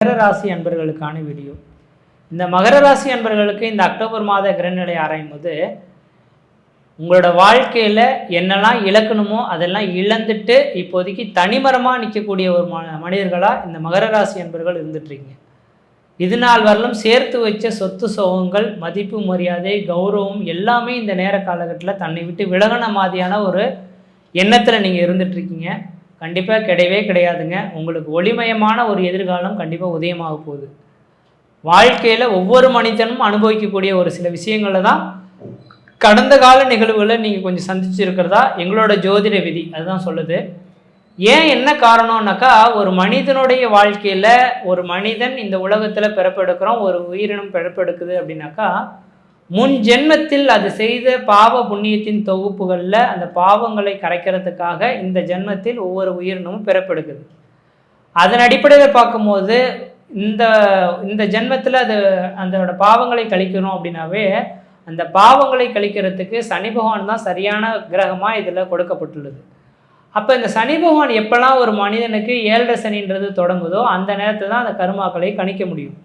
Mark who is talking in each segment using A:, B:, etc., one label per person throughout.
A: மகர ராசி அன்பர்களுக்கான வீடியோ. இந்த மகர ராசி அன்பர்களுக்கு இந்த அக்டோபர் மாத கிரகநிலை ஆராயும் போது உங்களோட வாழ்க்கையில் என்னெல்லாம் இழக்கணுமோ அதெல்லாம் இழந்துட்டு இப்போதைக்கு தனிமரமாக நிற்கக்கூடிய ஒரு மனிதர்களாக இந்த மகர ராசி அன்பர்கள் இருந்துட்டுருக்கீங்க. இது நாள் வரலும் சேர்த்து வச்ச சொத்து சோகங்கள், மதிப்பு, மரியாதை, கௌரவம் எல்லாமே இந்த நேர காலகட்டத்தில் தன்னை விட்டு விலகின மாதிரியான ஒரு எண்ணத்தில் நீங்கள் இருந்துகிட்ருக்கீங்க. கண்டிப்பாக கிடையவே கிடையாதுங்க. உங்களுக்கு ஒளிமயமான ஒரு எதிர்காலம் கண்டிப்பாக உதயமாக போகுது. வாழ்க்கையில் ஒவ்வொரு மனிதனும் அனுபவிக்கக்கூடிய ஒரு சில விஷயங்களை தான் கடந்த கால நிகழ்வுகளை நீங்கள் கொஞ்சம் சந்திச்சிருக்கிறதா எங்களோட ஜோதிட விதி அதுதான் சொல்லுது. ஏன் என்ன காரணம்னாக்கா, ஒரு மனிதனுடைய வாழ்க்கையில் ஒரு மனிதன் இந்த உலகத்தில் பிறப்பெடுக்கிறோம், ஒரு உயிரினம் பிறப்பெடுக்குது அப்படின்னாக்கா, முன் ஜென்மத்தில் அது செய்த பாவ புண்ணியத்தின் தொகுப்புகளில் அந்த பாவங்களை கரைக்கிறதுக்காக இந்த ஜென்மத்தில் ஒவ்வொரு உயிரினமும் பிறப்பெடுக்குது. அதன் அடிப்படையில் பார்க்கும்போது இந்த இந்த ஜென்மத்தில் அதோட பாவங்களை கழிக்கணும் அப்படின்னாவே அந்த பாவங்களை கழிக்கிறதுக்கு சனி பகவான் தான் சரியான கிரகமாக இதில் கொடுக்கப்பட்டுள்ளது. அப்போ இந்த சனி பகவான் எப்போல்லாம் ஒரு மனிதனுக்கு 7.5 சனின்றது தொடங்குதோ அந்த நேரத்தில் தான் அந்த கருமாக்களை கணிக்க முடியும்.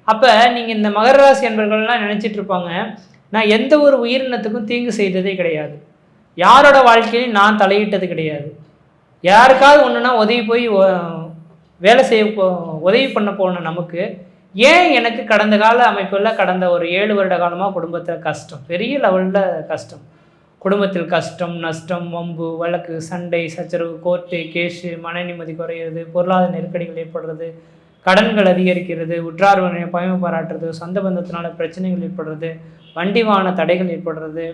A: அப்போ நீங்கள் இந்த மகர ராசி அன்பர்கள்லாம் நினச்சிட்டு இருப்பாங்க, நான் எந்த ஒரு உயிரினத்துக்கும் தீங்கு செய்ததே கிடையாது, யாரோட வாழ்க்கையிலும் நான் தலையிட்டது கிடையாது, யாருக்காவது ஒன்றுனா போய் வேலை செய்ய உதவி பண்ண போன நமக்கு ஏன் எனக்கு கடந்த கால அமைப்பில் கடந்த ஒரு 7 வருட காலமாக குடும்பத்தில் கஷ்டம், பெரிய லெவலில் கஷ்டம், குடும்பத்தில் கஷ்டம், நஷ்டம், வம்பு, வழக்கு, சண்டை, சச்சரவு, கோர்ட்டு, கேஸு, மன நிம்மதி குறையிறது, பொருளாதார நெருக்கடிகள் ஏற்படுறது, கடன்கள் அதிகரிக்கிறது, உற்றார் பயமை பாராட்டுறது, சொந்த பந்தத்தினால பிரச்சனைகள் ஏற்படுறது, வண்டி வாகன தடைகள் ஏற்படுறது,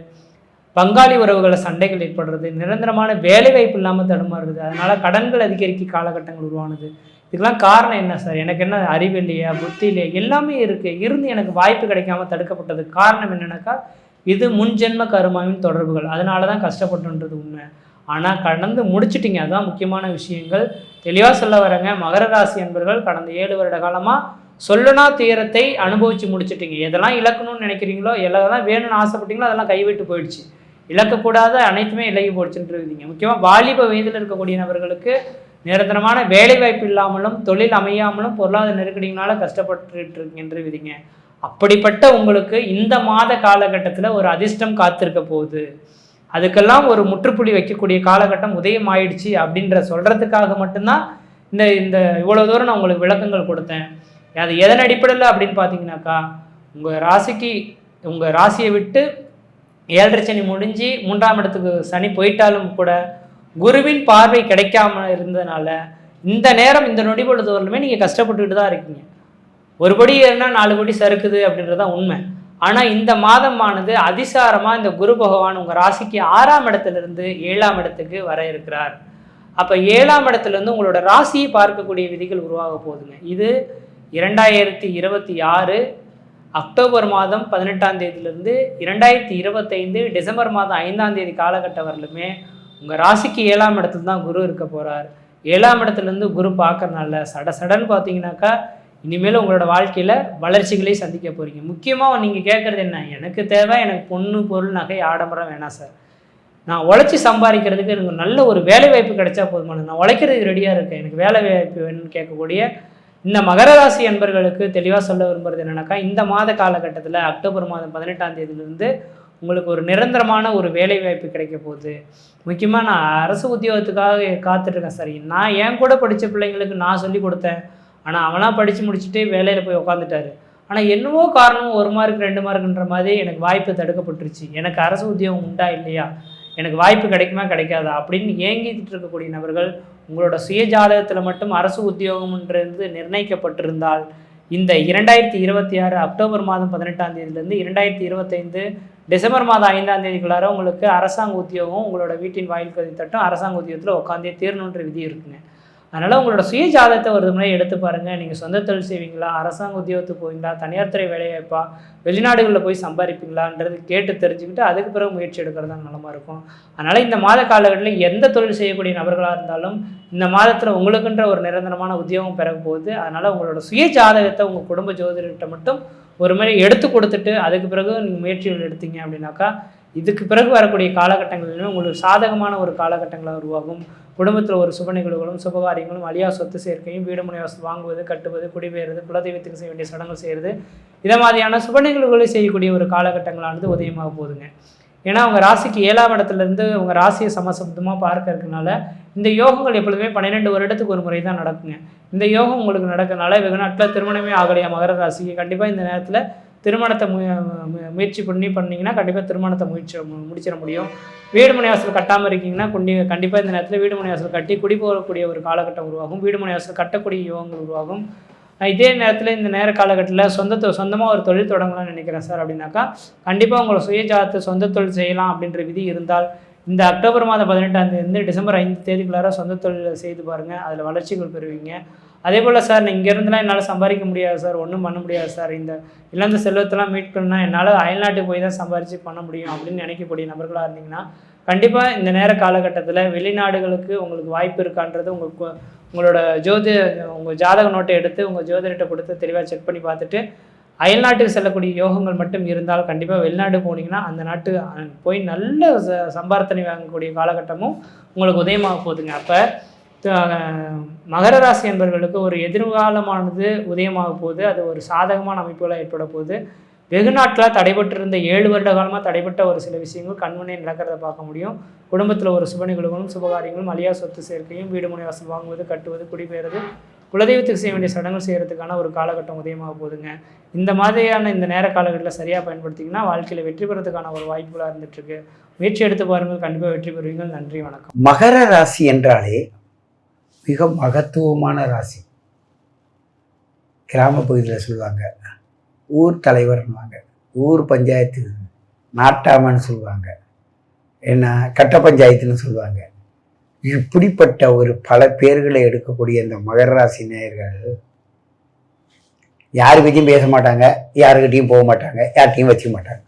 A: பங்காளி உறவுகளை சண்டைகள் ஏற்படுறது, நிரந்தரமான வேலை வாய்ப்பு இல்லாமல் தடுமாறுறது, அதனால் கடன்கள் அதிகரிக்க காலகட்டங்கள் உருவானது. இதுக்கெல்லாம் காரணம் என்ன சார்? எனக்கு என்ன அறிவு இல்லையா, புத்தி இல்லையா? எல்லாமே இருந்து எனக்கு வாய்ப்பு கிடைக்காம தடுக்கப்பட்டது. காரணம் என்னென்னாக்கா, இது முன்ஜென்ம கருமாவின் தொடர்புகள், அதனால தான் கஷ்டப்பட்டுன்றது உண்மை. ஆனால் கடந்து முடிச்சிட்டிங்க, அதுதான் முக்கியமான விஷயங்கள். தெளிவாக சொல்ல வரேங்க, மகர ராசி அன்பர்கள் கடந்த 7 வருட காலமாக சொல்லனா துயரத்தை அனுபவித்து முடிச்சிட்டிங்க. எதெல்லாம் இழக்கணும்னு நினைக்கிறீங்களோ, எல்லாம் வேணும்னு ஆசைப்பட்டீங்களோ அதெல்லாம் கைவிட்டு போயிடுச்சு. இழக்கக்கூடாத அனைத்துமே இலகி போயிடுச்சுன்றீங்க. முக்கியமாக வாலிப வயதில் இருக்கக்கூடிய நபர்களுக்கு நிரந்தரமான வேலை வாய்ப்பு இல்லாமலும் தொழில் அமையாமலும் பொருளாதார நெருக்கடிகளால் கஷ்டப்பட்டு இருக்கின்றீங்க. அப்படிப்பட்ட உங்களுக்கு இந்த மாத காலகட்டத்தில் ஒரு அதிர்ஷ்டம் காத்திருக்க போகுது. அதுக்கெல்லாம் ஒரு முற்றுப்புள்ளி வைக்கக்கூடிய காலகட்டம் உதயம் ஆயிடுச்சு அப்படின்ற சொல்கிறதுக்காக மட்டும்தான் இந்த இவ்வளோ தூரம் நான் உங்களுக்கு விளக்கங்கள் கொடுத்தேன். அது எதன் அடிப்படையில் அப்படின்னு பார்த்தீங்கன்னாக்கா, உங்கள் ராசியை விட்டு 7.5 சனி முடிஞ்சு 3ஆம் இடத்துக்கு சனி போயிட்டாலும் கூட குருவின் பார்வை கிடைக்காம இருந்ததுனால இந்த நேரம் இந்த நொடி பொழுது வரலுமே நீங்கள் கஷ்டப்பட்டுக்கிட்டு தான் இருக்கீங்க. ஒரு படி ஏறினா 4 படி சறுக்குது அப்படின்றதான் உண்மை. ஆனால் இந்த மாதமானது அதிசாரமாக இந்த குரு பகவான் உங்கள் ராசிக்கு 6ஆம் இடத்துலேருந்து 7ஆம் இடத்துக்கு வர இருக்கிறார். அப்போ 7ஆம் இடத்துலேருந்து உங்களோட ராசியை பார்க்கக்கூடிய விதிகள் உருவாக போகுதுங்க. இது 2026 அக்டோபர் மாதம் 18ஆம் தேதியிலிருந்து 2025 டிசம்பர் மாதம் 5ஆம் தேதி காலகட்டம் வரலுமே உங்கள் ராசிக்கு 7ஆம் இடத்துல தான் குரு இருக்க போகிறார். 7ஆம் இடத்துலேருந்து குரு பார்க்கறனால சடன்னு பார்த்தீங்கன்னாக்கா இனிமேல் உங்களோட வாழ்க்கையில் வளர்ச்சிகளை சந்திக்க போகிறீங்க. முக்கியமாக நீங்கள் கேட்குறது என்ன, எனக்கு தேவை, எனக்கு பொண்ணு, பொருள், நகை, ஆடம்பரம் வேணாம் சார், நான் உழைச்சி சம்பாதிக்கிறதுக்கு எனக்கு நல்ல ஒரு வேலை வாய்ப்பு கிடைச்சா போதுமானது, நான் உழைக்கிறதுக்கு ரெடியாக இருக்கேன், எனக்கு வேலை வாய்ப்பு வேணும்னு கேட்கக்கூடிய இந்த மகர ராசி அன்பர்களுக்கு தெளிவாக சொல்ல விரும்புகிறது என்னென்னாக்கா, இந்த மாத காலகட்டத்தில் அக்டோபர் மாதம் 18ஆம் தேதியிலிருந்து உங்களுக்கு ஒரு நிரந்தரமான ஒரு வேலை வாய்ப்பு கிடைக்க போகுது. முக்கியமாக நான் அரசு உத்தியோகத்துக்காக காத்துட்ருக்கேன் சார், நான் என் கூட படித்த பிள்ளைங்களுக்கு நான் சொல்லி கொடுத்தேன், ஆனால் அவனாக படித்து முடிச்சுட்டு வேலையில் போய் உட்காந்துட்டாரு, ஆனால் என்னவோ காரணம் 1 மார்க் 2 மார்க்குன்ற மாதிரி எனக்கு வாய்ப்பு தடுக்கப்பட்டுருச்சு, எனக்கு அரசு உத்தியோகம் உண்டா இல்லையா, எனக்கு வாய்ப்பு கிடைக்குமா கிடைக்காதா அப்படின்னு ஏங்கிட்டு இருக்கக்கூடிய நபர்கள் உங்களோட சுய ஜாதகத்தில் மட்டும் அரசு உத்தியோகம்ன்றது நிர்ணயிக்கப்பட்டிருந்தால் இந்த 2026 அக்டோபர் மாதம் 18ஆம் தேதியிலேருந்து 2025 டிசம்பர் மாதம் 5ஆம் தேதிக்குள்ளார உங்களுக்கு அரசாங்க உத்தியோகம் உங்களோட வீட்டின் வாயில் கதை தட்டும் அரசாங்க உத்தியோகத்தில் உட்காந்தே தீரணுன்ற விதி இருக்குங்க. அதனால் உங்களோட சுய ஜாதகத்தை ஒரு முறை எடுத்து பாருங்கள். நீங்கள் சொந்த தொழில் செய்வீங்களா, அரசாங்க உத்தியோகத்துக்கு போவீங்களா, தனியார் துறை வேலைவாய்ப்பா, வெளிநாடுகளில் போய் சம்பாதிப்பீங்களான்றது கேட்டு தெரிஞ்சுக்கிட்டு அதுக்கு பிறகு முயற்சி எடுக்கிறது தான் நலமாக இருக்கும். அதனால் இந்த மாத காலகட்டத்தில் எந்த தொழில் செய்யக்கூடிய நபர்களாக இருந்தாலும் இந்த மாதத்தில் உங்களுக்குன்ற ஒரு நிரந்தரமான உத்தியோகம் பெற போகுது. அதனால் உங்களோட சுய ஜாதகத்தை உங்கள் குடும்ப ஜோதிடர்கிட்ட மட்டும் ஒரு முறை எடுத்து கொடுத்துட்டு அதுக்கு பிறகு நீங்கள் முயற்சிகள் எடுத்தீங்க அப்படின்னாக்கா இதுக்கு பிறகு வரக்கூடிய காலகட்டங்களிலுமே உங்களுக்கு சாதகமான ஒரு காலகட்டங்களாக உருவாகும். குடும்பத்தில் ஒரு சுப நிகழ்வுகளும் சுபகாரியங்களும் அழியா சொத்து சேர்க்கையும் வீடு மனை வாசல் வாங்குவது, கட்டுவது, குடிபெயர்வது, குலதெய்வத்துக்கு செய்ய வேண்டிய சடங்கு செய்கிறது, இதை மாதிரியான சுப நிகழ்வுகளை செய்யக்கூடிய ஒரு காலகட்டங்களானது உதயமாக போகுதுங்க. ஏன்னா அவங்க ராசிக்கு 7ஆம் இடத்துலேருந்து உங்கள் ராசியை சமசப்தமாக பார்க்க இருக்கனால இந்த யோகங்கள் எப்பொழுதுமே 12 வருடத்துக்கு ஒரு முறை தான் நடக்குங்க. இந்த யோகம் உங்களுக்கு நடக்கிறதுனால வெகு நாட்டில் திருமணமே ஆகலையா மகர ராசிக்கு, கண்டிப்பாக இந்த நேரத்தில் திருமணத்தை முயற்சி பண்ணிங்கன்னா கண்டிப்பாக திருமணத்தை முடிச்சிட முடியும். வீடு மனை வாசல் கட்டாமல் இருக்கீங்கன்னா கண்டிப்பாக இந்த நேரத்தில் வீடு மனை வாசல் கட்டி குடி போகக்கூடிய ஒரு காலகட்டம் உருவாகும். வீடு மனை வாசல் கட்டக்கூடிய யோகங்கள் உருவாகும். இதே நேரத்தில் இந்த நேர காலகட்டத்தில் சொந்தமாக ஒரு தொழில் தொடங்கலாம்னு நினைக்கிறேன் சார் அப்படின்னாக்கா, கண்டிப்பாக உங்களை சுயஜாதத்தை சொந்த தொழில் செய்யலாம் அப்படின்ற விதி இருந்தால் இந்த அக்டோபர் மாதம் 18ஆம் தேதி டிசம்பர் 5 தேதிக்குள்ளார சொந்த தொழில் செய்து பாருங்கள். அதில் வளர்ச்சிகள் பெறுவீங்க. அதே போல் சார் இங்கேருந்துலாம் என்னால் சம்பாதிக்க முடியாது சார், ஒன்றும் பண்ண முடியாது சார், இந்த இழந்த செல்வத்தெல்லாம் மீட்கணும்னா என்னால் அயல்நாட்டுக்கு போய் தான் சம்பாரித்து பண்ண முடியும் அப்படின்னு நினைக்கக்கூடிய நபர்களாக இருந்தீங்கன்னா கண்டிப்பாக இந்த நேர காலகட்டத்தில் வெளிநாடுகளுக்கு உங்களுக்கு வாய்ப்பு இருக்கான்றது உங்களோட உங்கள் ஜாதக நோட்டை எடுத்து உங்கள் ஜோதிடத்தை கொடுத்து தெளிவாக செக் பண்ணி பார்த்துட்டு அயல்நாட்டுக்கு செல்லக்கூடிய யோகங்கள் மட்டும் இருந்தால் கண்டிப்பாக வெளிநாடு போனீங்கன்னா அந்த நாட்டு போய் நல்ல சம்பார்த்தனை வாங்கக்கூடிய காலகட்டமும் உங்களுக்கு உதயமாக போகுதுங்க. அப்போ மகர ராசி என்பவர்களுக்கு ஒரு எதிர்காலமானது உதயமாக போகுது. அது ஒரு சாதகமான அமைப்புகளாக ஏற்பட போகுது. வெகு நாட்களாக தடைபட்டிருந்த 7 வருட காலமாக தடைபட்ட ஒரு சில விஷயங்கள் கண்முன்னே நடக்கிறத பார்க்க முடியும். குடும்பத்தில் ஒரு சுப நிகழ்வுகளும் சுபகாரியங்களும் அழியா சொத்து சேர்க்கையும் வீடு மனை வாசல் வாங்குவது, கட்டுவது, குடிபெயர்வது, குலதெய்வத்துக்கு செய்ய வேண்டிய சடங்குகள் செய்கிறதுக்கான ஒரு காலகட்டம் உதயமாக போகுதுங்க. இந்த மாதிரியான இந்த நேர காலகட்டத்தில் சரியாக பயன்படுத்திங்கன்னா வாழ்க்கையில் வெற்றி பெறதுக்கான ஒரு வாய்ப்புகளாக இருந்துகிட்ருக்கு. முயற்சி எடுத்து பாருங்கள், கண்டிப்பாக வெற்றி பெறுவீங்கள். நன்றி, வணக்கம்.
B: மகர ராசி என்றாலே மிக மகத்துவமான ராசி. கிராம பகுதியில் சொல்லுவாங்க ஊர் தலைவர்னுவாங்க, ஊர் பஞ்சாயத்து நாட்டாமன்னு சொல்லுவாங்க, என்ன கட்ட பஞ்சாயத்துன்னு சொல்லுவாங்க. இப்படிப்பட்ட ஒரு பல பேர்களை எடுக்கக்கூடிய இந்த மகர ராசி நேயர்கள் யாருக்கிட்டையும் பேச மாட்டாங்க, யாருக்கிட்டையும் போக மாட்டாங்க, யார்கிட்டையும் வச்சுக்க மாட்டாங்க.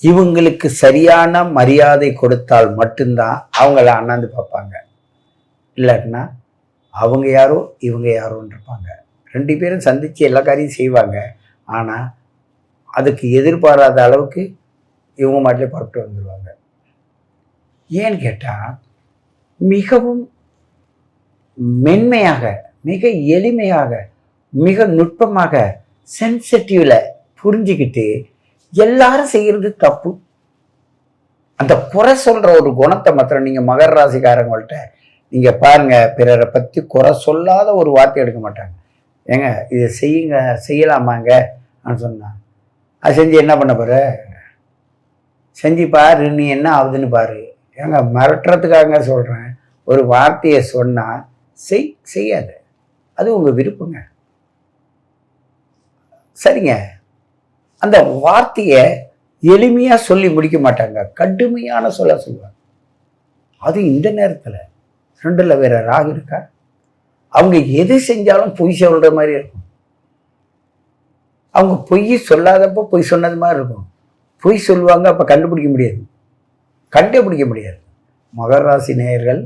B: இவங்களுக்கு சரியான மரியாதை கொடுத்தால் மட்டும்தான் அவங்கள அண்ணாந்து பார்ப்பாங்க. இல்லாட்டினா அவங்க யாரோ இவங்க யாரோன்னு இருப்பாங்க. 2 பேரும் சந்தித்து எல்லா காரியம் செய்வாங்க. ஆனால் அதுக்கு எதிர்பாராத அளவுக்கு இவங்க மாட்டிலே புறப்பட்டு வந்துடுவாங்க. ஏன்னு கேட்டால் மிகவும் மென்மையாக, மிக எளிமையாக, மிக நுட்பமாக, சென்சிட்டிவில் புரிஞ்சுக்கிட்டு எல்லாரும் செய்கிறது தப்பு. அந்த குறை சொல்கிற ஒரு குணத்தை மாத்திரம் நீங்கள் மகர ராசிக்காரங்கள்ட்ட நீங்கள் பாருங்கள். பிறரை பற்றி குறை சொல்லாத ஒரு வார்த்தை எடுக்க மாட்டாங்க. ஏங்க இதை செய்யுங்க, செய்யலாமாங்க அப்படின்னு சொன்னான். அது செஞ்சு என்ன பண்ண போகிற, செஞ்சு பாரு, நீ என்ன ஆகுதுன்னு பாரு. ஏங்க மிரட்டுறதுக்காக சொல்கிறேன். ஒரு வார்த்தையை சொன்னால் செய்யாத, அது உங்கள் விருப்பங்க. சரிங்க, அந்த வார்த்தையை எளிமையாக சொல்லி முடிக்க மாட்டாங்க, கடுமையான சொல்லுவாங்க. அது இந்த நேரத்தில் 2ல் வேற ராகு இருக்கா, அவங்க எது செஞ்சாலும் பொய் சொல்கிற மாதிரி இருக்கும். அவங்க பொய் சொல்லாதப்போ பொய் சொன்னது மாதிரி இருக்கும். பொய் சொல்லுவாங்க, அப்போ கண்டுபிடிக்க முடியாது. மகர ராசி நேயர்கள்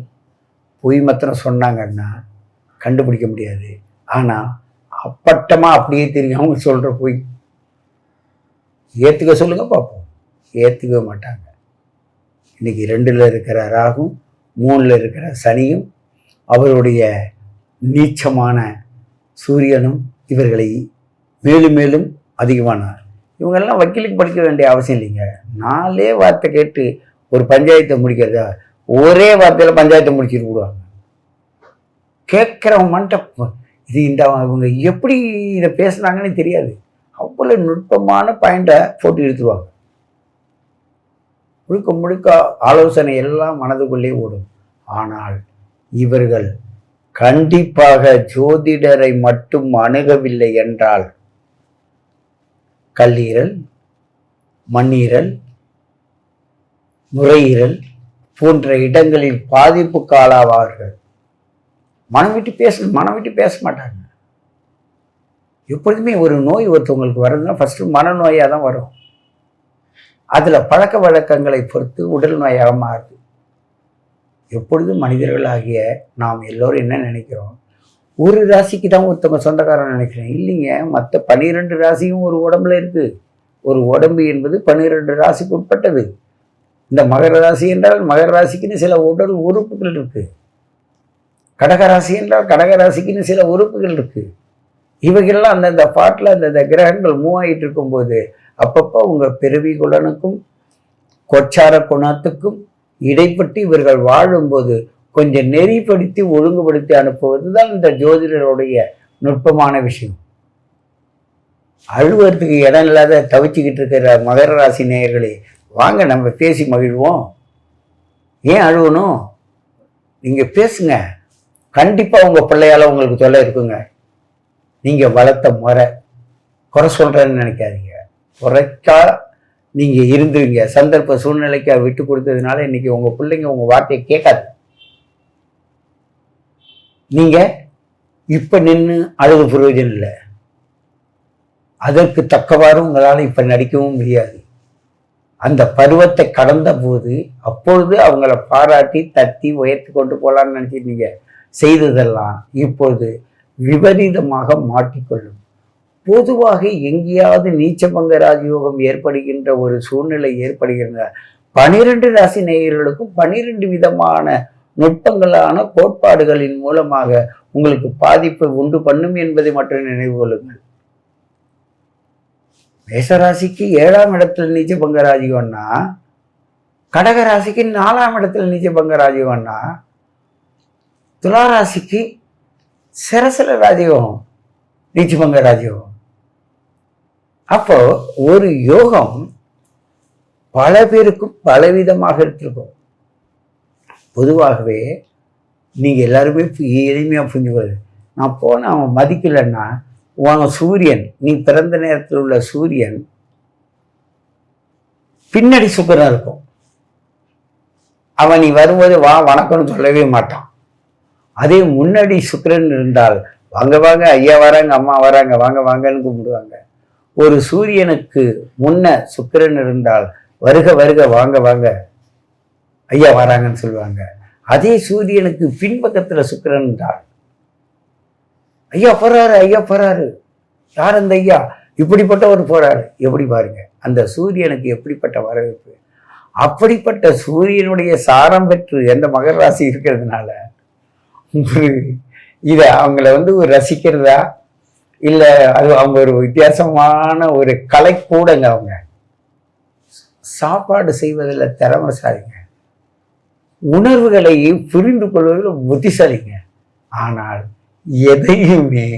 B: பொய் மாத்திரம் சொன்னாங்கன்னா கண்டுபிடிக்க முடியாது. ஆனால் அப்பட்டமாக அப்படியே தெரியும் அவங்க சொல்கிற பொய். ஏற்றுக்க சொல்லுங்க பார்ப்போம், ஏற்றுக்க மாட்டாங்க. இன்னைக்கு 2ல் இருக்கிற ராகும் 3ல் இருக்கிற சனியும் அவருடைய நீச்சமான சூரியனும் இவர்களை மேலும் மேலும் அதிகமானார். இவங்கெல்லாம் வக்கீலுக்கு படிக்க வேண்டிய அவசியம் இல்லைங்க. 4 வார்த்தை கேட்டு ஒரு பஞ்சாயத்தை முடிக்கிறதா, ஒரே வார்த்தையில் பஞ்சாயத்தை முடிச்சுட்டு விடுவாங்க. கேட்குறவங்கன்ட்ட இது இவங்க எப்படி இதை பேசுனாங்கன்னு தெரியாது. அவ்வளோ நுட்பமான பாயிண்டை போட்டு எடுத்துருவாங்க. முழுக்க ஆலோசனை எல்லாம் மனதுக்குள்ளே ஓடும். ஆனால் இவர்கள் கண்டிப்பாக ஜோதிடரை மட்டும் அணுகவில்லை என்றால் கல்லீரல், மண்ணீரல், நுரையீரல் போன்ற இடங்களில் பாதிப்புக்கு ஆளாவார்கள். மனம் விட்டு பேச மாட்டாங்க. எப்பொழுதுமே ஒரு நோய் ஒருத்தவங்களுக்கு வருதுன்னா ஃபஸ்ட்டு மனநோயாக தான் வரும். அதில் பழக்க வழக்கங்களை பொறுத்து உடல் நோயாக மாறுது. எப்பொழுதும் மனிதர்களாகிய நாம் எல்லோரும் என்ன நினைக்கிறோம், ஒரு ராசிக்கு தான் ஒருத்தவங்க சொந்தக்காரன் நினைக்கிறேன். இல்லைங்க, மற்ற 12 ராசியும் ஒரு உடம்புல இருக்குது. ஒரு உடம்பு என்பது 12 ராசிக்கு உட்பட்டது. இந்த மகர ராசி என்றால் மகர ராசிக்குன்னு சில உடல் உறுப்புகள் இருக்கு. கடகராசி என்றால் கடகராசிக்குன்னு சில உறுப்புகள் இருக்கு. இவைகள்லாம் அந்தந்த பாட்டில் அந்தந்த கிரகங்கள் மூவ் ஆகிட்டு இருக்கும்போது அப்பப்போ உங்க பிறவி குலனுக்கும் கொச்சார குணத்துக்கும் இடைப்பட்டு இவர்கள் வாழும்போது கொஞ்சம் நெறிப்படுத்தி ஒழுங்குபடுத்தி அனுப்புவது தான் இந்த ஜோதிடருடைய நுட்பமான விஷயம். அழுவறதுக்கு இடம் இல்லாத தவிச்சுக்கிட்டு இருக்கிற மகர ராசி நேயர்களே, வாங்க நம்ம பேசி மகிழ்வோம். ஏன் அழுவணும்? நீங்க பேசுங்க. கண்டிப்பா உங்க பிள்ளையால உங்களுக்கு தொல்லை இருக்குங்க. நீங்க வளர்த்த முறை குறை சொல்றேன்னு நினைக்காதீங்க. குறைக்கா நீங்க இருந்துருங்க. சந்தர்ப்ப சூழ்நிலைக்கு விட்டு கொடுத்ததுனால இன்னைக்கு உங்க பிள்ளைங்க உங்க வார்த்தையை கேட்காது. நீங்க இப்ப நின்று அழுது பிரயோஜனம் இல்லை. அதற்கு தக்கவாறு உங்களால் இப்ப நடிக்கவும் முடியாது. அந்த பருவத்தை கடந்த போது அப்பொழுது அவங்கள பாராட்டி தட்டி உயர்த்தி கொண்டு போகலான்னு நினைச்சிட்டு நீங்க செய்ததெல்லாம் இப்பொழுது விபரீதமாக மாட்டிக்கொள்ளும். பொதுவாக எங்கேயாவது நீச்சபங்க ராஜயோகம் ஏற்படுகின்ற ஒரு சூழ்நிலை ஏற்படுகின்ற 12 ராசி நேயர்களுக்கும் 12 விதமான நுட்பங்களான கோட்பாடுகளின் மூலமாக உங்களுக்கு பாதிப்பை உண்டு பண்ணும் என்பதை மட்டும் நினைவு கொள்ளுங்கள். மேசராசிக்கு 7ஆம் இடத்துல நீச்சபங்க ராஜயோகம்னா, கடகராசிக்கு 4ஆம் இடத்துல நீச்சபங்க ராஜயோகம்னா, துளாராசிக்கு சரசல ராஜயோகம் நீச்சபங்க ராஜயோகம். அப்போ ஒரு யோகம் பல பேருக்கும் பலவிதமாக இருக்கும். பொதுவாகவே நீங்க எல்லாருமே எளிமையா புரிஞ்சுக்கிறது. நான் போன அவன் மதிக்கலைன்னா உன் சூரியன், நீ பிறந்த நேரத்தில் உள்ள சூரியன் பின்னாடி சுக்கரம் இருக்கும். அவன் நீ வரும்போது வா வணக்கம்னு சொல்லவே மாட்டான். அதே முன்னாடி சுக்கிரன் இருந்தால் வாங்க வாங்க ஐயா வராங்க அம்மா வராங்க வாங்க வாங்கன்னு கும்பிடுவாங்க. ஒரு சூரியனுக்கு முன்ன சுக்கிரன் இருந்தால் வருக வருக வாங்க வாங்க ஐயா வராங்கன்னு சொல்லுவாங்க. அதே சூரியனுக்கு பின்பக்கத்துல சுக்கிரன் இருந்தால் ஐயா போறாரு ஐயா போறாரு, யார் அந்த ஐயா, இப்படிப்பட்டவர் போறாரு. எப்படி பாருங்க அந்த சூரியனுக்கு எப்படிப்பட்ட வரவேற்பு. அப்படிப்பட்ட சூரியனுடைய சாரம் பெற்று எந்த மகர ராசி இருக்கிறதுனால இதை அவங்கள ஒரு ரசிக்கிறதா இல்லை அது அவங்க ஒரு வித்தியாசமான ஒரு கலை கூடங்க. அவங்க சாப்பாடு செய்வதில் திறமைசாலிங்க, உணர்வுகளை புரிந்து கொள்வதில் புத்திசாலிங்க. ஆனால் எதையுமே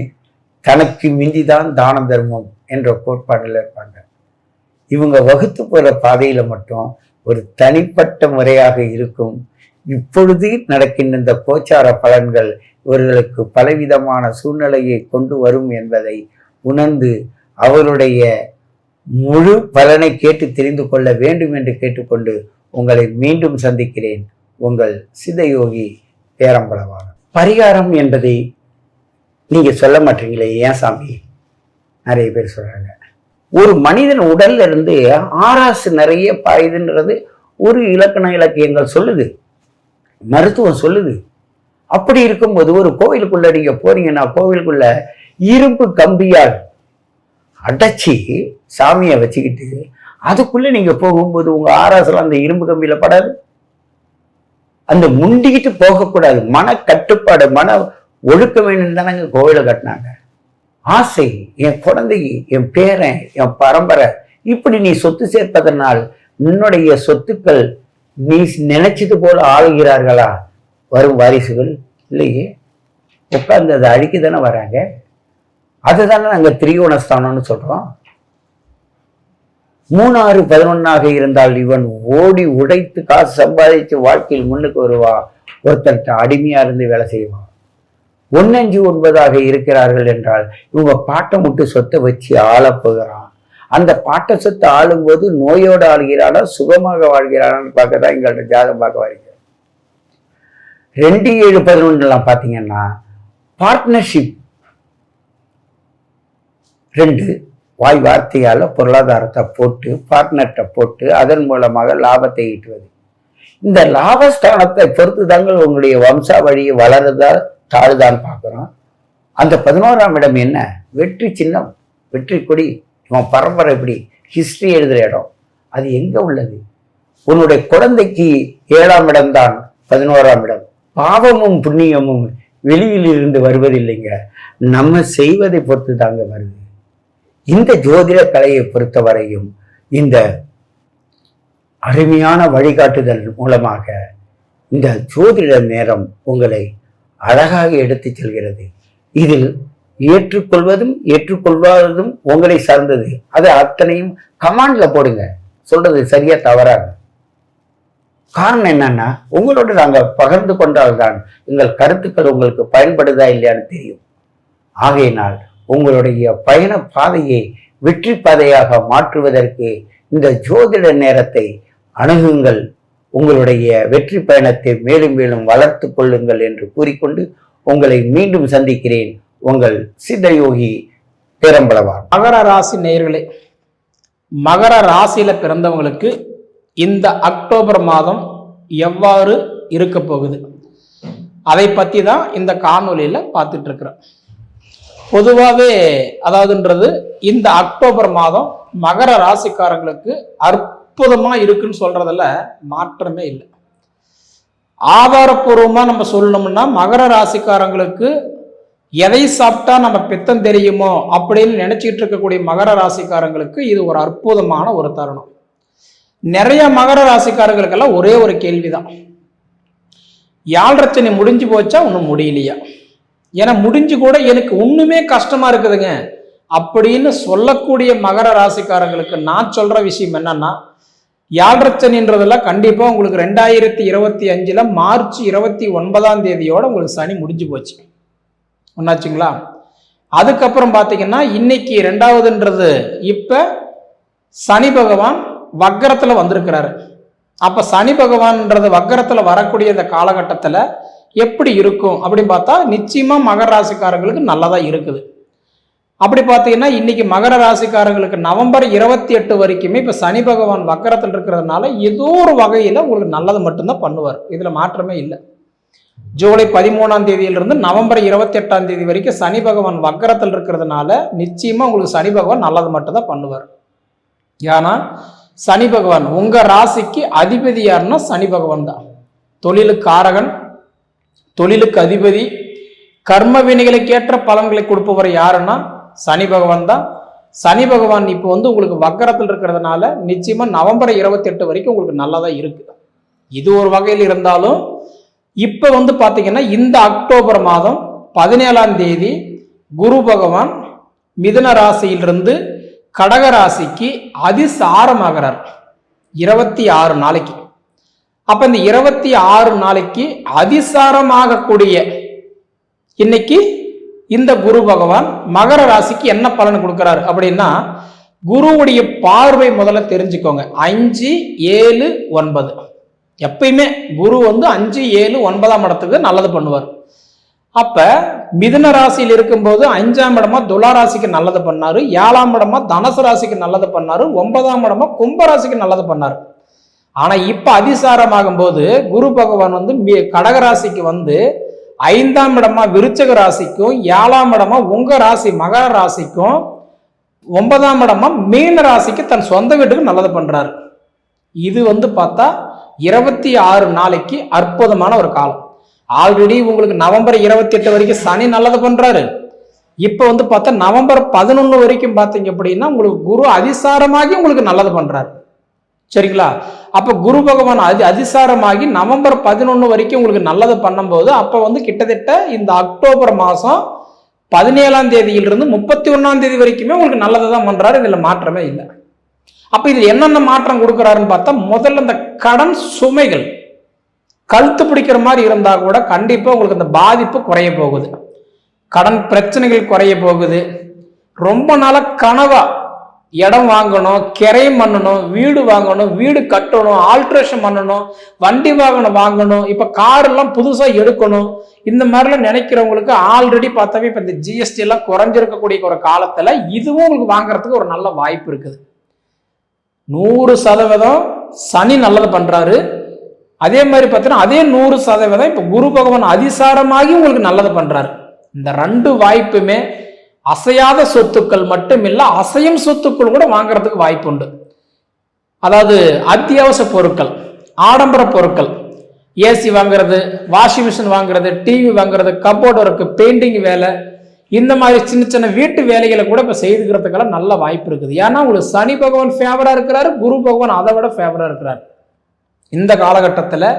B: தனக்கு மிந்திதான் தான தர்மம் என்ற கோட்பாடில் இருப்பாங்க. இவங்க வகுத்து போகிற பாதையில மட்டும் ஒரு தனிப்பட்ட முறையாக இருக்கும். இப்பொழுது நடக்கின்ற இந்த கோச்சார பலன்கள் இவர்களுக்கு பலவிதமான சூழ்நிலையை கொண்டு வரும் என்பதை உணர்ந்து அவருடைய முழு பலனை கேட்டு தெரிந்து கொள்ள வேண்டும் என்று கேட்டுக்கொண்டு உங்களை மீண்டும் சந்திக்கிறேன். உங்கள் சித்தயோகி பேரம்பலவாணன். பரிகாரம் என்பதை நீங்க சொல்ல மாட்டீங்களே, ஏன் சாமி? நிறைய பேர் சொல்றாங்க. ஒரு மனிதன் உடல்ல இருந்து ஆராசு நிறைய பாயுதுன்றது ஒரு இலக்கியங்கள் சொல்லுது, மருத்துவம் சொல்லுது. அப்படி இருக்கும்போது ஒரு கோவிலுக்குள்ள நீங்க போறீங்கன்னா கோவிலுக்குள்ள இரும்பு கம்பியால் அடைச்சி சாமியை வச்சுக்கிட்டு அதுக்குள்ள நீங்க போகும்போது உங்க ஆராசெல்லாம் அந்த இரும்பு கம்பியில படாது. அந்த முண்டிக்கிட்டு போகக்கூடாது. மன கட்டுப்பாடு, மன ஒழுக்க வேண்டும் தானங்க கோவிலை கட்டினாங்க. ஆசை, என் குழந்தைக்கு, என் பேரன், என் பரம்பரை, இப்படி நீ சொத்து சேர்ப்பதனால் உன்னுடைய சொத்துக்கள் நீ நினைச்சது போல ஆளுகிறார்களா வரும் வாரிசுகள்? இல்லையே, உட்கார்ந்து அதை அழிக்க தானே வராங்க. அதுதானே நாங்கள் திரிகோணஸ்தானம்னு சொல்றோம். 3, 6, 11 இருந்தால் இவன் ஓடி உடைத்து காசு சம்பாதிச்சு வாழ்க்கையில் முன்னுக்கு வருவா. ஒருத்தர்கிட்ட அடிமையா இருந்து வேலை செய்வான். 1, 5, 9 இருக்கிறார்கள் என்றால் இவங்க பாட்டை முட்டு சொத்தை வச்சு ஆள போகிறான். அந்த பாட்டை சொத்தை ஆளும்போது நோயோடு ஆளுகிறானா சுகமாக வாழ்கிறானான்னு பார்க்க தான் எங்கள்கிட்ட ஜாதகம் பார்க்க வரீங்க. 2, 7, 11 பார்த்தீங்கன்னா பார்ட்னர்ஷிப் 2 வாய் வார்த்தையால பொருளாதாரத்தை போட்டு பார்ட்னர்கிட்ட போட்டு அதன் மூலமாக லாபத்தை ஈட்டுவது. இந்த லாபஸ்தானத்தை பொறுத்து தாங்கள் உங்களுடைய வம்சா வழியை வளருதா தாழ்தான் பார்க்குறோம். அந்த 11ஆம் இடம் என்ன? வெற்றி சின்னம், வெற்றி கொடி. இவன் பரம்பரை எப்படி ஹிஸ்டரி எழுதுற இடம். அது எங்க உள்ளது? உன்னுடைய குழந்தைக்கு 7ஆம் இடம்தான் 11ஆம் இடம். பாவமும் புண்ணியமும் வெளியில் இருந்து வருவதில்லைங்க, நம்ம செய்வதை பொறுத்து தாங்க வருது. இந்த ஜோதிட கலையை பொறுத்தவரையும் இந்த அருமையான வழிகாட்டுதல் மூலமாக இந்த ஜோதிட நேரம் உங்களை அழகாக எடுத்து செல்கிறது. இதில் ஏற்றுக்கொள்வதும் ஏற்றுக்கொள்வாததும் உங்களை சார்ந்தது. அது அத்தனையும் கமாண்ட்ல போடுங்க, சொல்றது சரியா தவறாக. காரணம் என்னன்னா, உங்களோடு நாங்க பகிர்ந்து கொண்டால்தான் எங்கள் கருத்துக்கள் உங்களுக்கு பயன்படுதா இல்லையான்னு தெரியும். ஆகையினால் உங்களுடைய பயண பாதையை வெற்றி பாதையாக மாற்றுவதற்கு இந்த ஜோதிட நேரத்தை அணுகுங்கள். உங்களுடைய வெற்றி பயணத்தை மேலும் மேலும் வளர்த்து கொள்ளுங்கள் என்று கூறிக்கொண்டு உங்களை மீண்டும் சந்திக்கிறேன். உங்கள் சித்தயோகி பேரம்பலவான்.
C: மகர ராசி நேயர்களே, மகர ராசியில பிறந்தவங்களுக்கு இந்த அக்டோபர் மாதம் எவ்வாறு இருக்க போகுது அதை பத்தி தான் இந்த காணொலியில பார்த்துட்டு இருக்கிறோம். பொதுவாகவே அதாவதுன்றது இந்த அக்டோபர் மாதம் மகர ராசிக்காரங்களுக்கு அற்புதமா இருக்குன்னு சொல்றதுல மாற்றமே இல்லை. ஆதாரப்பூர்வமா நம்ம சொல்லணும்னா மகர ராசிக்காரங்களுக்கு எதை சாப்பிட்டா நம்ம பித்தம் தெரியுமோ அப்படின்னு நினைச்சிட்டு இருக்கக்கூடிய மகர ராசிக்காரங்களுக்கு இது ஒரு அற்புதமான ஒரு தருணம். நிறைய மகர ராசிக்காரர்களுக்கெல்லாம் ஒரே ஒரு கேள்விதான், யாழ்ரச்சனை முடிஞ்சு போச்சா ஒன்றும் முடியலையா? ஏன்னா முடிஞ்சு கூட எனக்கு ஒண்ணுமே கஷ்டமா இருக்குதுங்க அப்படின்னு சொல்லக்கூடிய மகர ராசிக்காரங்களுக்கு நான் சொல்ற விஷயம் என்னன்னா, யாழ்ரச்சனைன்றதெல்லாம் கண்டிப்பா உங்களுக்கு 2025 மார்ச் 29ஆம் தேதியோட உங்களுக்கு சனி முடிஞ்சு போச்சு ஒன்னாச்சுங்களா. அதுக்கப்புறம் பாத்தீங்கன்னா இன்னைக்கு 2வதுன்றது இப்ப சனி பகவான் வக்கரத்துல வந்திருக்கிறாரு. அப்ப சனி பகவான்ன்றது வக்கரத்துல வரக்கூடிய இந்த காலகட்டத்துல எப்படி இருக்கும் அப்படின்னு பார்த்தா நிச்சயமா மகர ராசிக்காரங்களுக்கு நல்லதா இருக்குது. அப்படி பார்த்தீங்கன்னா இன்னைக்கு மகர ராசிக்காரங்களுக்கு நவம்பர் 28 வரைக்குமே இப்ப சனி பகவான் வக்கரத்தில் இருக்கிறதுனால ஏதோ ஒரு வகையில உங்களுக்கு நல்லது மட்டும்தான் பண்ணுவார், இதுல மாற்றமே இல்லை. ஜூலை 13ஆம் தேதியிலிருந்து நவம்பர் 28ஆம் தேதி வரைக்கும் சனி பகவான் வக்கரத்தில் இருக்கிறதுனால நிச்சயமா உங்களுக்கு சனி பகவான் நல்லது மட்டும்தான் பண்ணுவார். ஏன்னா சனி பகவான் உங்க ராசிக்கு அதிபதி யாருன்னா சனி பகவான் தான். தொழிலுக்கு காரகன், தொழிலுக்கு அதிபதி, கர்ம வினைகளுக்கு ஏற்ற பலன்களை கொடுப்பவர் யாருன்னா சனி பகவான் தான். சனி பகவான் இப்போ உங்களுக்கு வக்கரத்தில் இருக்கிறதுனால நிச்சயமா நவம்பர் 28 வரைக்கும் உங்களுக்கு நல்லதா இருக்கு. இது ஒரு வகையில் இருந்தாலும் இப்ப பாத்தீங்கன்னா இந்த அக்டோபர் மாதம் 17ஆம் தேதி குரு பகவான் மிதுன ராசியிலிருந்து கடக ராசிக்கு அதிசாரமாகிறார் 26 நாளைக்கு. அப்ப இந்த 26 நாளைக்கு அதிசாரமாகக்கூடிய இன்னைக்கு இந்த குரு பகவான் மகர ராசிக்கு என்ன பலன் கொடுக்கிறார் அப்படின்னா, குருவுடைய பார்வை முதல்ல தெரிஞ்சுக்கோங்க. 5, 7, 9 எப்பயுமே குரு 5, 7, 9ஆம் இடத்துக்கு நல்லது பண்ணுவார். அப்ப மிதுன ராசியில் இருக்கும்போது 5ஆம் இடமா துலா ராசிக்கு நல்லது பண்ணாரு, 7ஆம் இடமா தனுசு ராசிக்கு நல்லது பண்ணாரு, 9ஆம் இடமா கும்ப ராசிக்கு நல்லது பண்ணாரு. ஆனா இப்ப அதிசாரமாகும் போது குரு பகவான் கடக ராசிக்கு 5ஆம் இடமா விருச்சக ராசிக்கும், 7ஆம் இடமா உங்க ராசி மகர ராசிக்கும், 9ஆம் இடமா மீன ராசிக்கு தன் சொந்த வீட்டுக்கு நல்லது பண்றாரு. இது பார்த்தா 26 நாளைக்கு அற்புதமான ஒரு காலம். ஆல்ரெடி உங்களுக்கு நவம்பர் 28 வரைக்கும் சனி நல்லது பண்றாரு. இப்ப பார்த்தா நவம்பர் 11 வரைக்கும் பாத்தீங்க அப்படின்னா உங்களுக்கு குரு அதிசாரமாகி உங்களுக்கு நல்லது பண்றாரு. சரிங்களா? அப்ப குரு பகவான் அதிசாரமாகி நவம்பர் 11 வரைக்கும் உங்களுக்கு நல்லது பண்ணும்போது அப்ப கிட்டத்தட்ட இந்த அக்டோபர் மாசம் 17ஆம் தேதியிலிருந்து 31ஆம் தேதி வரைக்குமே உங்களுக்கு நல்லதை தான் பண்றாரு, இதுல மாற்றமே இல்லை. அப்ப இதுல என்னென்ன மாற்றம் கொடுக்குறாருன்னு பார்த்தா, முதல்ல இந்த கடன் சுமைகள் கழுத்து பிடிக்கிற மாதிரி இருந்தா கூட கண்டிப்பா உங்களுக்கு இந்த பாதிப்பு குறைய போகுது, கடன் பிரச்சனைகள் குறைய போகுது. ரொம்ப நாளா கனவா இடம் வாங்கணும், கிரையம் பண்ணணும், வீடு வாங்கணும், வீடு கட்டணும், ஆல்ட்ரேஷன் பண்ணணும், வண்டி வாகனம் வாங்கணும், இப்ப கார் எல்லாம் புதுசா எடுக்கணும், இந்த மாதிரிலாம் நினைக்கிறவங்களுக்கு ஆல்ரெடி பார்த்தாவே இப்ப இந்த ஜிஎஸ்டி எல்லாம் குறைஞ்சிருக்கக்கூடிய ஒரு காலத்துல இதுவும் உங்களுக்கு வாங்குறதுக்கு ஒரு நல்ல வாய்ப்பு இருக்குது. 100% சனி நல்லது பண்றாரு. அதே மாதிரி பார்த்தீங்கன்னா அதே 100% இப்ப குரு பகவான் அதிசாரமாகி உங்களுக்கு நல்லது பண்றாரு. இந்த 2 வாய்ப்புமே அசையாத சொத்துக்கள் மட்டும் இல்ல, அசையும் சொத்துக்கள் கூட வாங்குறதுக்கு வாய்ப்பு உண்டு. அதாவது அத்தியாவசிய பொருட்கள், ஆடம்பர பொருட்கள், ஏசி வாங்குறது, வாஷிங் மிஷின் வாங்குறது, டிவி வாங்குறது, கபோர்டு ஒர்க்கு, பெயிண்டிங் வேலை, இந்த மாதிரி சின்ன சின்ன வீட்டு வேலைகளை கூட இப்போ செய்துக்கிறதுக்கெல்லாம் நல்ல வாய்ப்பு இருக்குது. ஏன்னா உங்களுக்கு சனி பகவான் ஃபேவரா இருக்கிறாரு, குரு பகவான் அதை விட ஃபேவரா இருக்கிறார் இந்த காலகட்டத்தில்.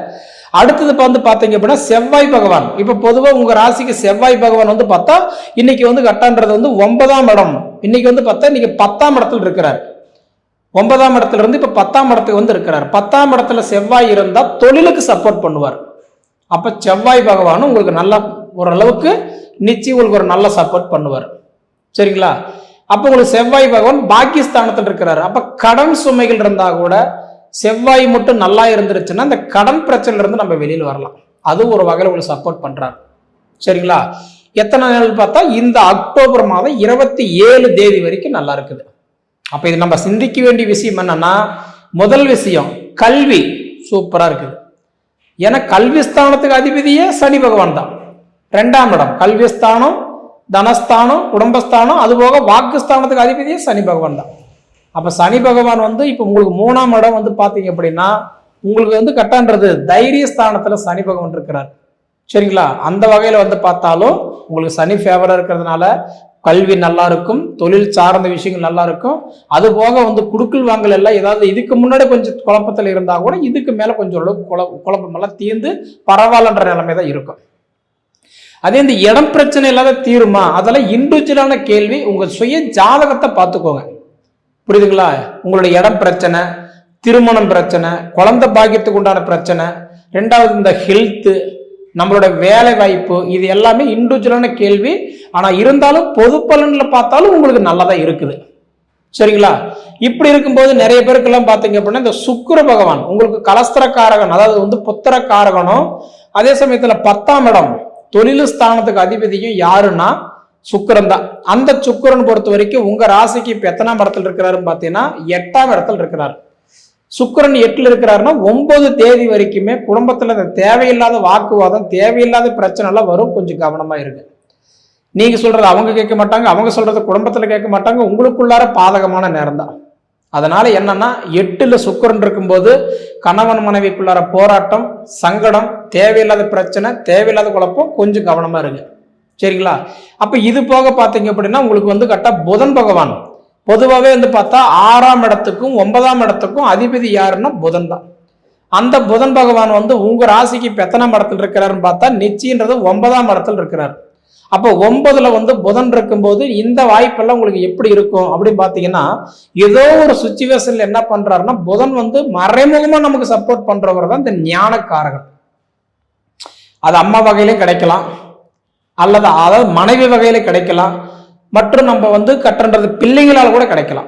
C: அடுத்தது வந்து பார்த்தீங்க அப்படின்னா செவ்வாய் பகவான். இப்போ பொதுவாக உங்க ராசிக்கு செவ்வாய் பகவான் வந்து பார்த்தா இன்னைக்கு வந்து கட்டான்றது வந்து 9ஆம் இடம். இன்னைக்கு வந்து பார்த்தா இன்னைக்கு 10ஆம் இடத்துல இருக்கிறார். 9ஆம் இடத்துல இருந்து இப்ப 10ஆம் இடத்துக்கு வந்து இருக்கிறார். 10ஆம் இடத்துல செவ்வாய் இருந்தா தொழிலுக்கு சப்போர்ட் பண்ணுவார். அப்ப செவ்வாய் பகவானும் உங்களுக்கு நல்ல ஓரளவுக்கு நிச்சயம் உங்களுக்கு ஒரு நல்ல சப்போர்ட் பண்ணுவார். சரிங்களா? அப்ப உங்களுக்கு செவ்வாய் பகவான் பாக்கியஸ்தானத்தில் இருக்கிறார். அப்ப கடன் சுமைகள் இருந்தா கூட செவ்வாய் மட்டும் நல்லா இருந்துருச்சுன்னா இந்த கடன் பிரச்சனைல இருந்து நம்ம வெளியில் வரலாம். அது ஒரு வகையில் உங்களுக்கு சப்போர்ட் பண்றாரு. சரிங்களா? எத்தனை நாள் பார்த்தா இந்த அக்டோபர் மாதம் 27 தேதி வரைக்கும் நல்லா இருக்குது. அப்ப இது நம்ம சிந்திக்க வேண்டிய விஷயம் என்னன்னா, முதல் விஷயம் கல்வி சூப்பரா இருக்குது. ஏன்னா கல்விஸ்தானத்துக்கு அதிபதியே சனி பகவான் தான். 2ஆம் இடம் கல்விஸ்தானம், தனஸ்தானம், குடும்பஸ்தானம், அதுபோக வாக்குஸ்தானத்துக்கு அதிபதியே சனி பகவான் தான். அப்ப சனி பகவான் வந்து இப்ப உங்களுக்கு 3ஆம் இடம் வந்து பாத்தீங்க அப்படின்னா உங்களுக்கு வந்து கட்டான்றது தைரியஸ்தானத்துல சனி பகவான் இருக்கிறார். சரிங்களா? அந்த வகையில வந்து பார்த்தாலும் உங்களுக்கு சனி ஃபேவரா இருக்கிறதுனால கல்வி நல்லா இருக்கும், தொழில் சார்ந்த விஷயங்கள் நல்லா இருக்கும். அது போக வந்து குடுக்கல் வாங்கல் எல்லாம் ஏதாவது இதுக்கு முன்னாடி கொஞ்சம் குழப்பத்தில் இருந்தா கூட இதுக்கு மேல கொஞ்சம் அளவுக்கு குழப்பம் எல்லாம் தீர்ந்து பரவாயில்லன்ற நிலைமை தான் இருக்கும். அதே இந்த இடம் பிரச்சனை இல்லாத தீருமா, அதெல்லாம் இண்டிவிஜுவலான கேள்வி. உங்க சுய ஜாதகத்தை பார்த்துக்கோங்க. புரியுதுங்களா? உங்களுடைய இடம் பிரச்சனை, திருமணம் பிரச்சனை, குழந்தை பாக்கியத்துக்கு உண்டான பிரச்சனை, 2வது இந்த ஹெல்த், நம்மளோட வேலை வாய்ப்பு, இது எல்லாமே இண்டிவிஜுவலான கேள்வி. ஆனா இருந்தாலும் பொது பலன்ல பார்த்தாலும் உங்களுக்கு நல்லதா இருக்குது. சரிங்களா? இப்படி இருக்கும்போது நிறைய பேருக்கெல்லாம் பார்த்தீங்க அப்படின்னா இந்த சுக்கிர பகவான் உங்களுக்கு கலஸ்திர காரகன், அதாவது வந்து புத்திர காரகனும், அதே சமயத்துல 10ஆம் இடம் தொழில் ஸ்தானத்துக்கு அதிபதியும் யாருன்னா சுக்கிரன் தான். அந்த சுக்கிரன் பொறுத்த வரைக்கும் உங்க ராசிக்கு இப்ப எத்தனாம் இடத்துல இருக்கிறாருன்னு பார்த்தீங்கன்னா 8ஆம் இடத்துல இருக்கிறார். சுக்கிரன் 8ல் இருக்கிறாருன்னா 9 தேதி வரைக்குமே குடும்பத்துல இந்த தேவையில்லாத வாக்குவாதம், தேவையில்லாத பிரச்சனை எல்லாம் வரும். கொஞ்சம் கவனமா இருக்கு. நீங்க சொல்றது அவங்க கேட்க மாட்டாங்க, அவங்க சொல்றது குடும்பத்துல கேட்க மாட்டாங்க. உங்களுக்குள்ளார பாதகமான நேரம் தான். அதனால என்னன்னா 8ல் சுக்கிரன் இருக்கும்போது கணவன் மனைவிக்குள்ளார போராட்டம், சங்கடம், தேவையில்லாத பிரச்சனை, தேவையில்லாத குழப்பம், கொஞ்சம் கவனமா இருக்கு. சரிங்களா? அப்ப இது போக பாத்தீங்க அப்படின்னா உங்களுக்கு வந்து கரெக்டா புதன் பகவான் பொதுவாகவே வந்து பார்த்தா 6ஆம் இடத்துக்கும் 9ஆம் இடத்துக்கும் அதிபதி யாருன்னா புதன் தான். அந்த புதன் பகவான் வந்து உங்க ராசிக்கு இப்ப எத்தனாம் இடத்துல இருக்கிறாருன்னு பார்த்தா நிச்சயன்றது 9ஆம் இடத்துல இருக்கிறார். அப்போ 9ல வந்து புதன் இருக்கும்போது இந்த வாய்ப்பெல்லாம் உங்களுக்கு எப்படி இருக்கும் அப்படின்னு பாத்தீங்கன்னா, ஏதோ ஒரு சுச்சுவேஷன்ல என்ன பண்றாருன்னா புதன் வந்து மறைமுகமா நமக்கு சப்போர்ட் பண்றவர் தான் இந்த ஞானக்காரகன். அது அம்மா வகையிலும் கிடைக்கலாம், அல்லது அதாவது மனைவி வகையில கிடைக்கலாம், மற்றும் நம்ம வந்து கட்டன்றது பிள்ளைங்களால் கூட கிடைக்கலாம்,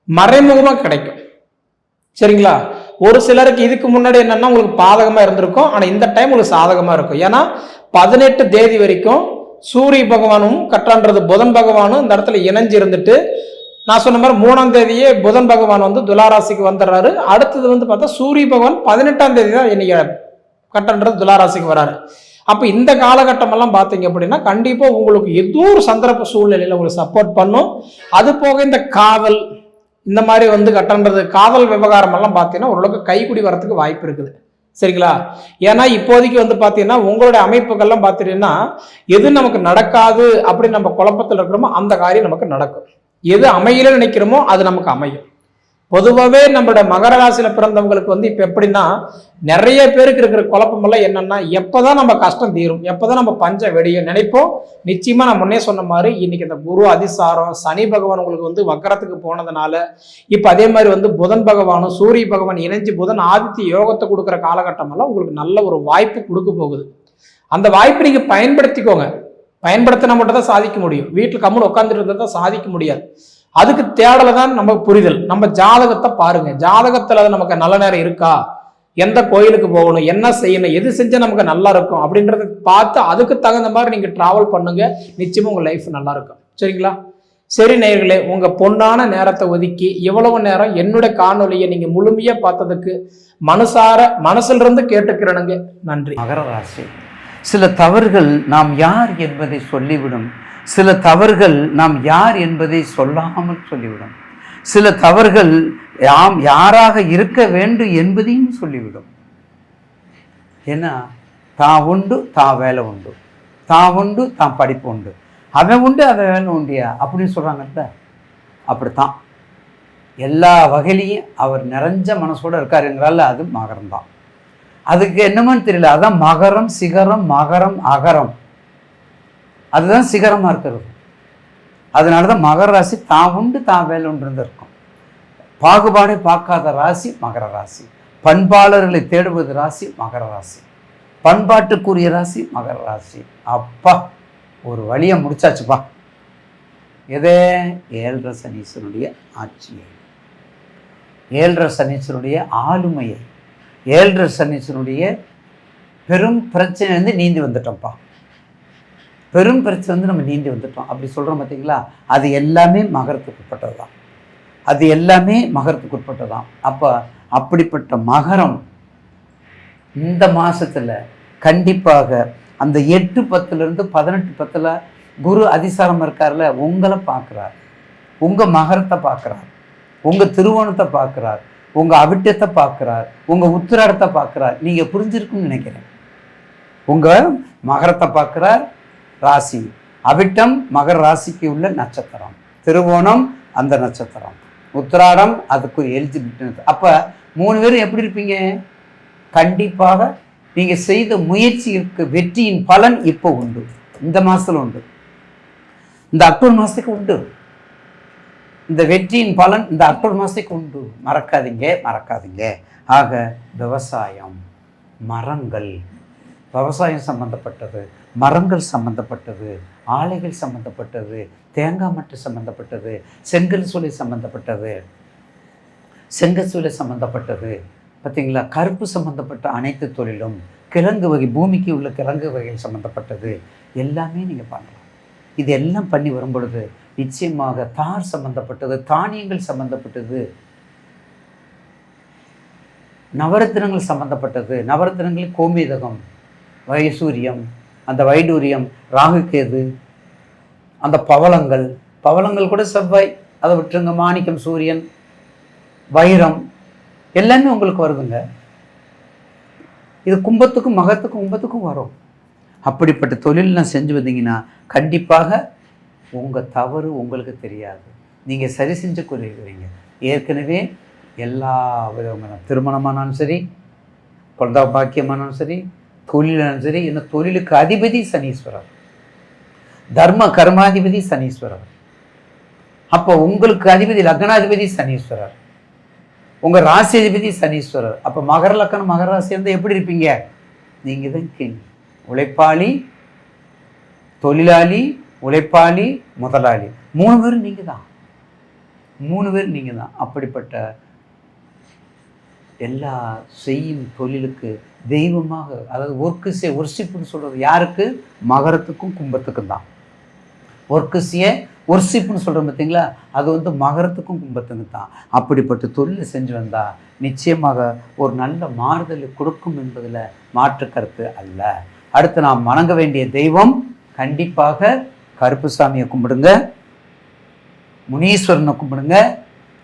C: மறைமுகமா கிடைக்கும். சரிங்களா? ஒரு சிலருக்கு இதுக்கு முன்னாடி என்னன்னா உங்களுக்கு பாதகமா இருந்திருக்கும், ஆனா இந்த டைம் உங்களுக்கு சாதகமா இருக்கும். ஏன்னா 18 தேதி வரைக்கும் சூரிய பகவானும் கட்டான்றது புதன் பகவானும் இந்த இடத்துல இணைஞ்சு இருந்துட்டு, நான் சொன்ன மாதிரி 3ஆம் தேதியே புதன் பகவான் வந்து துலாராசிக்கு வந்துடுறாரு. அடுத்தது வந்து பார்த்தா சூரிய பகவான் 18ஆம் தேதி தான் இன்னைக்கு கட்டன்றது துலாராசிக்கு வராரு. அப்ப இந்த காலகட்டம் எல்லாம் பாத்தீங்க அப்படின்னா கண்டிப்பா உங்களுக்கு ஏதோ ஒரு சந்தர்ப்ப சூழ்நிலையில உங்களுக்கு சப்போர்ட் பண்ணும். அது போக இந்த காதல், இந்த மாதிரி வந்து கட்டன்றது காதல் விவகாரம் எல்லாம் பாத்தீங்கன்னா ஓரளவுக்கு கைக்குடி வரத்துக்கு வாய்ப்பு இருக்குது. சரிங்களா? ஏன்னா இப்போதைக்கு வந்து பாத்தீங்கன்னா உங்களுடைய அமைப்புகள்லாம் பாத்தீங்கன்னா எது நமக்கு நடக்காது அப்படின்னு நம்ம குழப்பத்தில் இருக்கிறோமோ அந்த காரியம் நமக்கு நடக்கும். எது அமையல நினைக்கிறோமோ அது நமக்கு அமையும். பொதுவாகவே நம்மளோட மகர ராசியில பிறந்தவங்களுக்கு வந்து இப்ப எப்படின்னா நிறைய பேருக்கு இருக்கிற குழப்பம் எல்லாம் என்னன்னா எப்பதான் நம்ம கஷ்டம் தீரும், எப்பதான் நம்ம பஞ்சம் வெடியும் நினைப்போம். நிச்சயமா நான் முன்னே சொன்ன மாதிரி இன்னைக்கு இந்த குரு அதிசாரம், சனி பகவான் உங்களுக்கு வந்து வக்கரத்துக்கு போனதுனால இப்ப அதே மாதிரி வந்து புதன் பகவானும் சூரிய பகவான் இணைஞ்சு புதன் ஆதித்ய யோகத்தை கொடுக்குற காலகட்டம் எல்லாம் உங்களுக்கு நல்ல ஒரு வாய்ப்பு கொடுக்க போகுது. அந்த வாய்ப்பை நீங்க பயன்படுத்திக்கோங்க. பயன்படுத்தினா மட்டும் தான் சாதிக்க முடியும். வீட்டுல கம்முன்னு உட்காந்துட்டு இருந்தா தான் சாதிக்க முடியாது. அதுக்கு தேடலை தான் நம்ம புரிதல். நம்ம ஜாதகத்தை பாருங்க, ஜாதகத்துல நமக்கு நல்ல நேரம் இருக்கா, எந்த கோயிலுக்கு போகணும், என்ன செய்யணும், எது செஞ்சா நமக்கு நல்லா இருக்கும் அப்படின்றத பார்த்து அதுக்கு தகுந்த மாதிரி நீங்க டிராவல் பண்ணுங்க. நிச்சயமா உங்க லைஃப் நல்லா இருக்கும். சரிங்களா? சரி நேயர்களே, உங்க பொன்னான நேரத்தை ஒதுக்கி இவ்வளவு நேரம் என்னுடைய காணொலியை நீங்க முழுமையா பார்த்ததுக்கு மனசுல இருந்து கேட்டுக்கிறனுங்க. நன்றி.
B: மகர ராசி சில தவறுகள் நாம் யார் என்பதை சொல்லிவிடும். சில தவறுகள் நாம் யார் என்பதை சொல்லாமல் சொல்லிவிடும். சில தவறுகள் யாம் யாராக இருக்க வேண்டும் என்பதையும் சொல்லிவிடும். ஏன்னா தான் உண்டு தான் வேலை உண்டு, தான் உண்டு தான் படிப்பு உண்டு, அவன் உண்டு அவன் வேலை உண்டியா அப்படின்னு சொல்கிறாங்கல்ல, அப்படித்தான் எல்லா வகையிலையும் அவர் நிறைஞ்ச மனசோடு இருக்காருங்கிறால அது மகரம் தான். அதுக்கு என்னமோன்னு தெரியல, அதான் மகரம் சிகரம் மகரம் அகரம், அதுதான் சிகரமாக இருக்கிறது. அதனால தான் மகர ராசி தான் உண்டு தான் வேலை உண்டு இருக்கும். பாகுபாடை பார்க்காத ராசி மகர ராசி. பண்பாளர்களை தேடுவது ராசி மகர ராசி. பண்பாட்டுக்குரிய ராசி மகர ராசி. அப்பா ஒரு வழியை முடிச்சாச்சுப்பா. எதே 7.5 சனீஸ்வரனுடைய ஆட்சியை, 7.5 சனீஸ்வரனுடைய ஆளுமையை, 7.5 சனீஸ்வரனுடைய பெரும் பிரச்சனை வந்து நீந்தி வந்துட்டோம்ப்பா. பெரும் பிரச்சனை வந்து நம்ம நீந்தி வந்துட்டோம் அப்படி சொல்கிறோம் பார்த்தீங்களா? அது எல்லாமே மகரத்துக்கு உட்பட்டது தான். அது எல்லாமே மகரத்துக்கு உட்பட்டது தான். அப்போ அப்படிப்பட்ட மகரம் இந்த மாதத்தில் கண்டிப்பாக அந்த 8-10 18-10 குரு அதிசாரம் இருக்கார்ல, உங்களை பார்க்குறார், உங்கள் மகரத்தை பார்க்குறார், உங்கள் திருவோணத்தை பார்க்குறார், உங்கள் அவிட்டத்தை பார்க்குறார், உங்கள் உத்திராடத்தை பார்க்குறார். நீங்கள் புரிஞ்சிருக்குன்னு நினைக்கிறேன். உங்கள் மகரத்தை பார்க்குறார், ராசி அவிட்டம் மகர ராசிக்கு உள்ள நட்சத்திரம், திருவோணம் அந்த நட்சத்திரம், உத்திராடம் அதுக்கு எலிஜிபிலிட்டி. அப்போ 3 பேரும் எப்படி இருப்பீங்க? கண்டிப்பாக நீங்கள் செய்த முயற்சிக்கு வெற்றியின் பலன் இப்போ உண்டு, இந்த மாதத்தில் உண்டு, இந்த அக்டோபர் மாதத்துக்கு உண்டு. இந்த வெற்றியின் பலன் இந்த அக்டோபர் மாதத்துக்கு உண்டு. மறக்காதீங்க. ஆக விவசாயம், மரங்கள், விவசாயம் சம்மந்தப்பட்டது, மரங்கள் சம்மந்தப்பட்டது, ஆலைகள் சம்மந்தப்பட்டது, தேங்காய் மட்டை சம்மந்தப்பட்டது, செங்கல் சூளை சம்மந்தப்பட்டது, செங்கற்சூளை சம்மந்தப்பட்டது, பார்த்தீங்களா? கருப்பு சம்மந்தப்பட்ட அனைத்து தொழிலும், கிழங்கு வகை, பூமிக்கு உள்ள கிழங்கு வகைகள் சம்மந்தப்பட்டது எல்லாமே நீங்கள் பண்ணலாம். இது எல்லாம் பண்ணி வரும் பொழுது நிச்சயமாக தார் சம்மந்தப்பட்டது, தானியங்கள் சம்மந்தப்பட்டது, நவரத்தினங்கள் சம்மந்தப்பட்டது, நவரத்தினங்களில் கோமேதகம், வைசூரியம், அந்த வைடூரியம், ராகுகேது, அந்த பவளங்கள் கூட செவ்வாய், அதை விட்டுருங்க, மாணிக்கம், சூரியன், வைரம் எல்லாமே உங்களுக்கு வருதுங்க. இது கும்பத்துக்கும் மகத்துக்கும் கும்பத்துக்கும் வரும். அப்படிப்பட்ட தொழிலெலாம் செஞ்சு வந்தீங்கன்னா கண்டிப்பாக உங்கள் தவறு உங்களுக்கு தெரியாது. நீங்கள் சரி செஞ்சு கொள்வீங்க. ஏற்கனவே எல்லா விதமான திருமணமானாலும் சரி, குழந்தை பாக்கியமானாலும் சரி, தொழிலானாலும் சரி, என்ன தொழிலுக்கு அதிபதி சனீஸ்வரர், தர்ம கர்மாதிபதி சனீஸ்வரர். அப்போ உங்களுக்கு அதிபதி லக்னாதிபதி சனீஸ்வரர், உங்கள் ராசி அதிபதி சனீஸ்வரர். அப்போ மகர லக்கணம் மகர ராசி இருந்தால் எப்படி இருப்பீங்க? நீங்கள் தான் கிங். உழைப்பாளி, தொழிலாளி, உழைப்பாளி, முதலாளி, 3 பேரும் நீங்கள் தான். 3 பேர் நீங்கள் தான். அப்படிப்பட்ட எல்லா செய்யும் தொழிலுக்கு தெய்வமாக, அதாவது ஒர்ஷிப்புன்னு சொல்கிறது யாருக்கு? மகரத்துக்கும் கும்பத்துக்கும் தான். ஒர்ஷிப்புன்னு சொல்கிறோம் பார்த்தீங்களா? அது வந்து மகரத்துக்கும் கும்பத்துக்கு தான். அப்படிப்பட்ட தொழிலை செஞ்சு வந்தால் நிச்சயமாக ஒரு நல்ல மாறுதலை கொடுக்கும் என்பதில் மாற்று கருத்து அல்ல. அடுத்து நாம் வணங்க வேண்டிய தெய்வம் கண்டிப்பாக கருப்புசாமியை கும்பிடுங்க, முனீஸ்வரனை கும்பிடுங்க,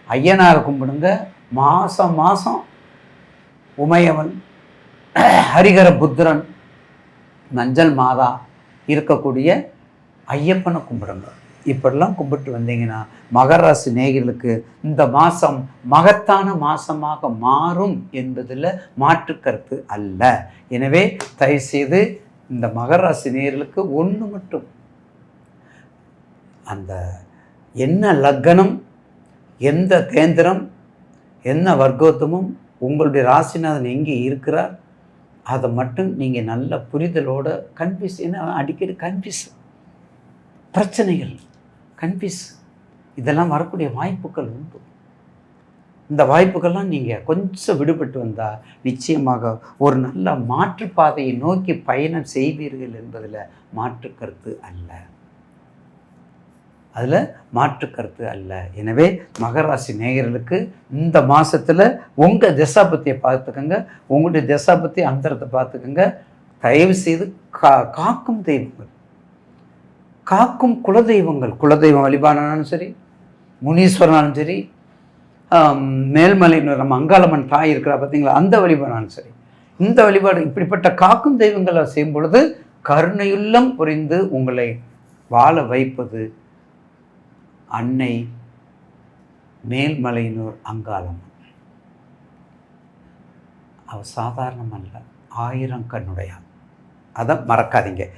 B: ஐயனாரை கும்பிடுங்க. மாதம் உமையவன், ஹரிகர புத்திரன், மஞ்சள் மாதா இருக்கக்கூடிய ஐயப்பனை கும்பிடுங்க. இப்படிலாம் கும்பிட்டு வந்தீங்கன்னா மகர ராசி நேயர்களுக்கு இந்த மாதம் மகத்தான மாதமாக மாறும் என்பதில் மாற்று கருத்து அல்ல. எனவே தயவுசெய்து இந்த மகர ராசி நேயர்களுக்கு ஒன்று மட்டும், அந்த என்ன லக்னம், எந்த கேந்திரம், என்ன வர்க்கோத்தமும், உங்களுடைய ராசிநாதன் எங்கே இருக்கிறார், அதை மட்டும் நீங்கள் நல்ல புரிதலோட ஏன்னா அடிக்கடி பிரச்சனைகள், இதெல்லாம் வரக்கூடிய வாய்ப்புகள் உண்டு. இந்த வாய்ப்புகள்லாம் நீங்கள் கொஞ்சம் விடுபட்டு வந்தால் நிச்சயமாக ஒரு நல்ல மாற்றுப்பாதையை நோக்கி பயணம் செய்வீர்கள் என்பதில் மாற்று கருத்து அல்ல. எனவே மகராசி நேயர்களுக்கு இந்த மாதத்தில் உங்கள் தசாபத்தியை பார்த்துக்கோங்க, உங்களுடைய தசாபத்தி அந்தரத்தை பார்த்துக்கோங்க. தயவு செய்து காக்கும் தெய்வங்கள், காக்கும் குலதெய்வங்கள், குலதெய்வம் வழிபாடானாலும் சரி, முனீஸ்வரனாலும் சரி, மேல்மலையில் நம்ம அங்காளம்மன் தாய் இருக்கிறா பார்த்தீங்களா, அந்த வழிபாடாலும் சரி, இந்த வழிபாடு இப்படிப்பட்ட காக்கும் தெய்வங்களை செய்யும் பொழுது கருணையுள்ளம் புரிந்து உங்களை வாழ வைப்பது அன்னை மேல்மலையனூர் அங்காளம்மன். அவ சாதாரணமல்ல, 1000 கண்ணுடையாள். அதை மறக்காதீங்க.